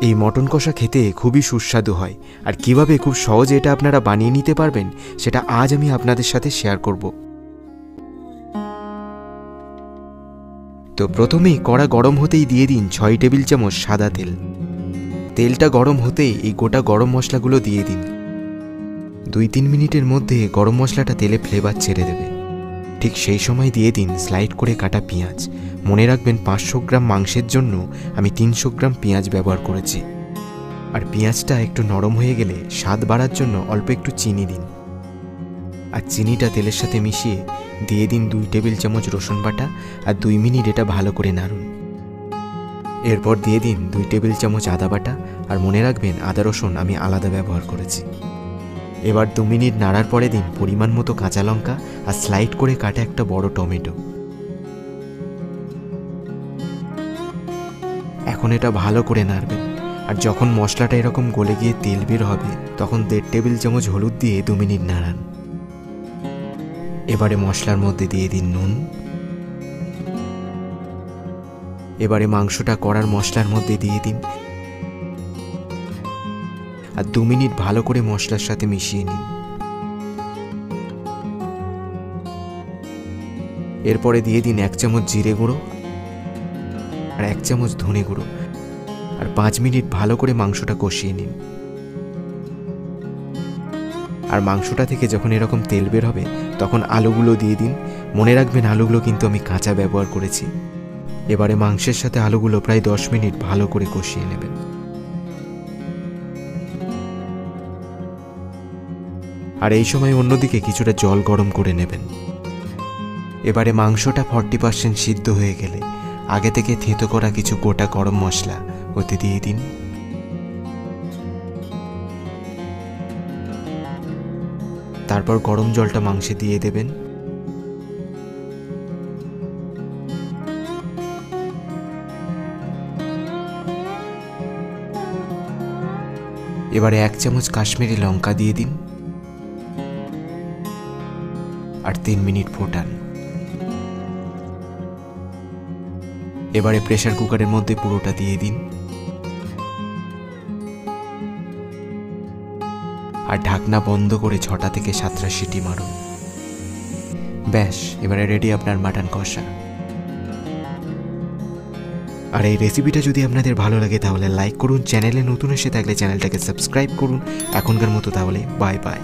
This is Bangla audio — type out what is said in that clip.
এই মটন কষা খেতে খুবই সুস্বাদু হয়, আর কিভাবে খুব সহজে এটা আপনারা বানিয়ে নিতে পারবেন সেটা আজ আমি আপনাদের সাথে শেয়ার করব। তো প্রথমেই কড়া গরম হতেই দিয়ে দিন 6 টেবিল চামচ সাদা তেল। তেলটা গরম হতেই এই গোটা গরম মশলাগুলো দিয়ে দিন। 2-3 মিনিটের মধ্যে গরম মশলাটা তেলে ফ্লেভার ছেড়ে দেবে। ঠিক সেই সময় দিয়ে দিন স্লাইড করে কাটা পেঁয়াজ। মনে রাখবেন 500 গ্রাম মাংসের জন্য আমি 300 গ্রাম পেঁয়াজ ব্যবহার করেছি। আর পেঁয়াজটা একটু নরম হয়ে গেলে স্বাদ বাড়ার জন্য অল্প একটু চিনি দিন। আর চিনিটা তেলের সাথে মিশিয়ে দিয়ে দিন 2 টেবিল চামচ রসুন বাটা, আর 2 মিনিট এটা ভালো করে নাড়ুন। এরপর দিয়ে দিন 2 টেবিল চামচ আদা বাটা, আর মনে রাখবেন আদা রসুন আমি আলাদা ব্যবহার করেছি। এবার 2 মিনিট নাড়ার পরে দিন পরিমাণ মতো কাঁচা লঙ্কা আর স্লাইড করে কাটা একটা বড় টমেটো। এখন এটা ভালো করে নাড়বেন, আর যখন মশলাটা এরকম গলে গিয়ে তেল বের হবে তখন 1.5 টেবিল চামচ হলুদ দিয়ে 2 মিনিট নাড়ান। এবারে মশলার মধ্যে দিয়ে দিন নুন। এবারে মাংসটা কড়ার মশলার মধ্যে দিয়ে দিন, আর 2 মিনিট ভালো করে মশলার সাথে মিশিয়ে নিন। এরপরে দিয়ে দিন 1 চামচ জিরে গুঁড়ো আর 1 চামচ ধনে গুঁড়ো, আর 5 মিনিট ভালো করে মাংসটা কষিয়ে নিন। আর মাংসটা থেকে যখন এরকম তেল বের হবে তখন আলুগুলো দিয়ে দিন। মনে রাখবেন আলুগুলো কিন্তু আমি কাঁচা ব্যবহার করেছি। এবারে মাংসের সাথে আলুগুলো প্রায় 10 মিনিট ভালো করে কষিয়ে নেবেন। আর এই সময় অন্যদিকে কিছুটা জল গরম করে নেবেন। এবারে মাংসটা 40% সিদ্ধ হয়ে গেলে আগে থেকে থেঁতো করা কিছু গোটা গরম মশলা ওতে দিয়ে দিন। তারপর গরম জলটা মাংসে দিয়ে দেবেন। এবারে 1 চামচ কাশ্মীরি লঙ্কা দিয়ে দিন, আর 3 মিনিট ফোটান। এবারে প্রেসার কুকারের মধ্যে পুরোটা দিয়ে দিন, আর ঢাকনা বন্ধ করে 6টা থেকে 7টা সিটি মারুন। ব্যাস, এবারে রেডি আপনার মাটন কষা। আর এই রেসিপিটা যদি আপনাদের ভালো লাগে তাহলে লাইক করুন, চ্যানেলে নতুন এসে থাকলে চ্যানেলটাকে সাবস্ক্রাইব করুন। এখনকার মতো তাহলে বাই বাই।